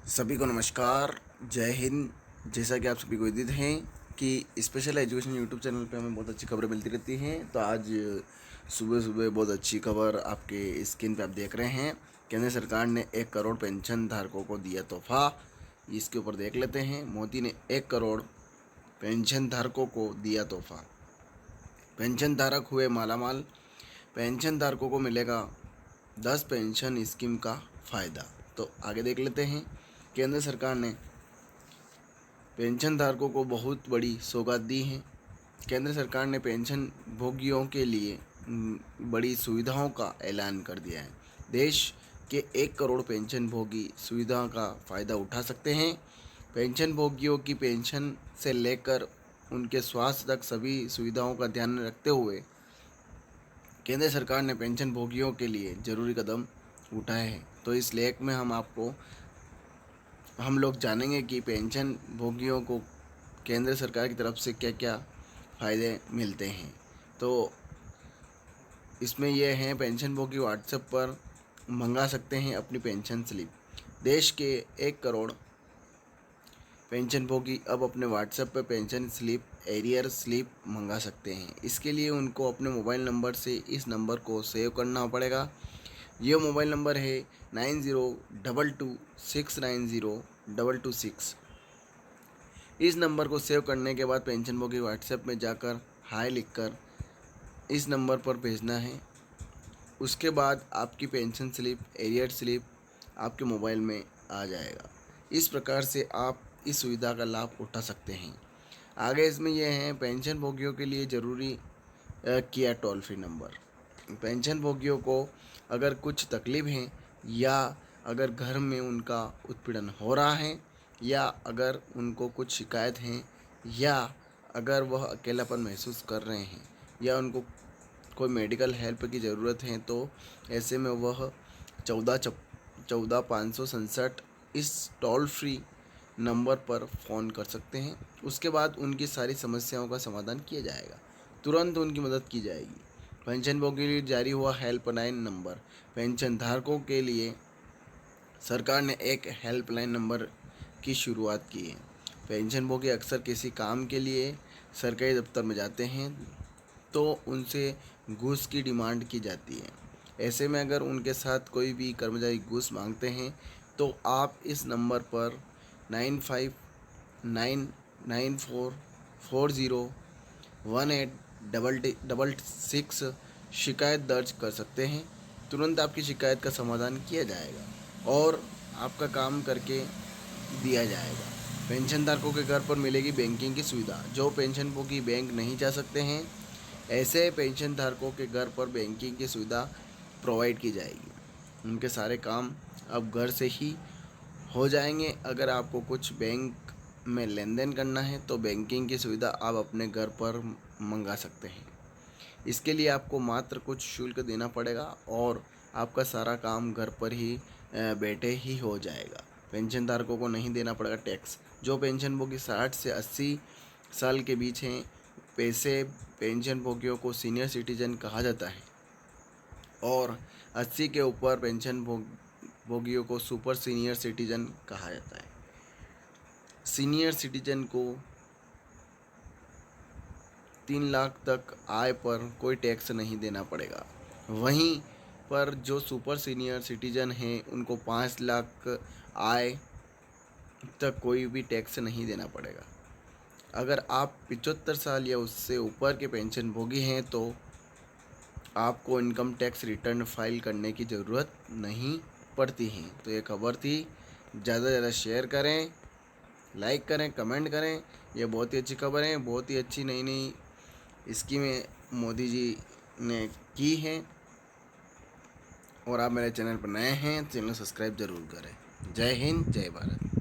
सभी को नमस्कार, जय हिंद। जैसा कि आप सभी को विदित हैं कि स्पेशल एजुकेशन यूट्यूब चैनल पे हमें बहुत अच्छी खबरें मिलती रहती हैं। तो आज सुबह सुबह बहुत अच्छी खबर आपके स्क्रीन पे आप देख रहे हैं। केंद्र सरकार ने 1 करोड़ पेंशन धारकों को दिया तोहफा। इसके ऊपर देख लेते हैं। मोदी ने 1 करोड़ पेंशन धारकों को दिया तोहफा। पेंशन धारक हुए मालामाल। पेंशन धारकों को मिलेगा 10 पेंशन स्कीम का फ़ायदा। तो आगे देख लेते हैं। केंद्र सरकार ने पेंशन धारकों को बहुत बड़ी सौगात दी है। केंद्र सरकार ने पेंशन भोगियों के लिए बड़ी सुविधाओं का ऐलान कर दिया है। देश के 1 करोड़ पेंशन भोगी सुविधा का फ़ायदा उठा सकते हैं। पेंशन भोगियों की पेंशन से लेकर उनके स्वास्थ्य तक सभी सुविधाओं का ध्यान रखते हुए केंद्र सरकार ने पेंशन भोगियों के लिए ज़रूरी कदम उठाए हैं। तो इस लेख में हम लोग जानेंगे कि पेंशन भोगियों को केंद्र सरकार की तरफ से क्या क्या फ़ायदे मिलते हैं। तो इसमें यह है, पेंशन भोगी व्हाट्सएप पर मंगा सकते हैं अपनी पेंशन स्लिप। देश के 1 करोड़ पेंशन भोगी अब अपने व्हाट्सएप पर पेंशन स्लिप, एरियर स्लिप मंगा सकते हैं। इसके लिए उनको अपने मोबाइल नंबर से इस नंबर को सेव करना पड़ेगा। यह मोबाइल नंबर है 9022690226। इस नंबर को सेव करने के बाद पेंशन भोगी व्हाट्सएप में जाकर हाय लिखकर इस नंबर पर भेजना है। उसके बाद आपकी पेंशन स्लिप, एरियर स्लिप आपके मोबाइल में आ जाएगा। इस प्रकार से आप इस सुविधा का लाभ उठा सकते हैं। आगे इसमें यह है, पेंशन भोगियों के लिए ज़रूरी किया टोल फ्री नंबर। पेंशन भोगियों को अगर कुछ तकलीफ है, या अगर घर में उनका उत्पीड़न हो रहा है, या अगर उनको कुछ शिकायत है, या अगर वह अकेलापन महसूस कर रहे हैं, या उनको कोई मेडिकल हेल्प की ज़रूरत है, तो ऐसे में वह 14 567 इस टोल फ्री नंबर पर फ़ोन कर सकते हैं। उसके बाद उनकी सारी समस्याओं का समाधान किया जाएगा, तुरंत उनकी मदद की जाएगी। पेंशन भोगी के लिए जारी हुआ हेल्पलाइन नंबर। पेंशन धारकों के लिए सरकार ने एक हेल्पलाइन नंबर की शुरुआत की है। पेंशन भोगी अक्सर किसी काम के लिए सरकारी दफ्तर में जाते हैं, तो उनसे घूस की डिमांड की जाती है। ऐसे में अगर उनके साथ कोई भी कर्मचारी घूस मांगते हैं, तो आप इस नंबर पर 9599401866 शिकायत दर्ज कर सकते हैं। तुरंत आपकी शिकायत का समाधान किया जाएगा और आपका काम करके दिया जाएगा। पेंशन धारकों के घर पर मिलेगी बैंकिंग की सुविधा। जो पेंशन भोगी बैंक नहीं जा सकते हैं, ऐसे पेंशन धारकों के घर पर बैंकिंग की सुविधा प्रोवाइड की जाएगी। उनके सारे काम अब घर से ही हो जाएंगे। अगर आपको कुछ बैंक में लेन देन करना है, तो बैंकिंग की सुविधा आप अपने घर पर मंगा सकते हैं। इसके लिए आपको मात्र कुछ शुल्क देना पड़ेगा और आपका सारा काम घर पर ही बैठे ही हो जाएगा। पेंशन धारकों को नहीं देना पड़ेगा टैक्स। जो पेंशन भोगी 60 से 80 साल के बीच हैं, पैसे पेंशन भोगियों को सीनियर सिटीजन कहा जाता है, और 80 के ऊपर पेंशन भोगियों को सुपर सीनियर सिटीजन कहा जाता है। सीनियर सिटीजन को 3 लाख तक आय पर कोई टैक्स नहीं देना पड़ेगा। वहीं पर जो सुपर सीनियर सिटीजन हैं, उनको 5 लाख आय तक कोई भी टैक्स नहीं देना पड़ेगा। अगर आप 75 साल या उससे ऊपर के पेंशन भोगी हैं, तो आपको इनकम टैक्स रिटर्न फाइल करने की ज़रूरत नहीं पड़ती है। तो ये खबर थी। ज़्यादा से ज़्यादा शेयर करें, लाइक करें, कमेंट करें। ये बहुत ही अच्छी खबर है। बहुत ही अच्छी नई नई स्कीमें मोदी जी ने की हैं। और आप मेरे चैनल पर नए हैं, चैनल सब्सक्राइब ज़रूर करें। जय हिंद, जय भारत।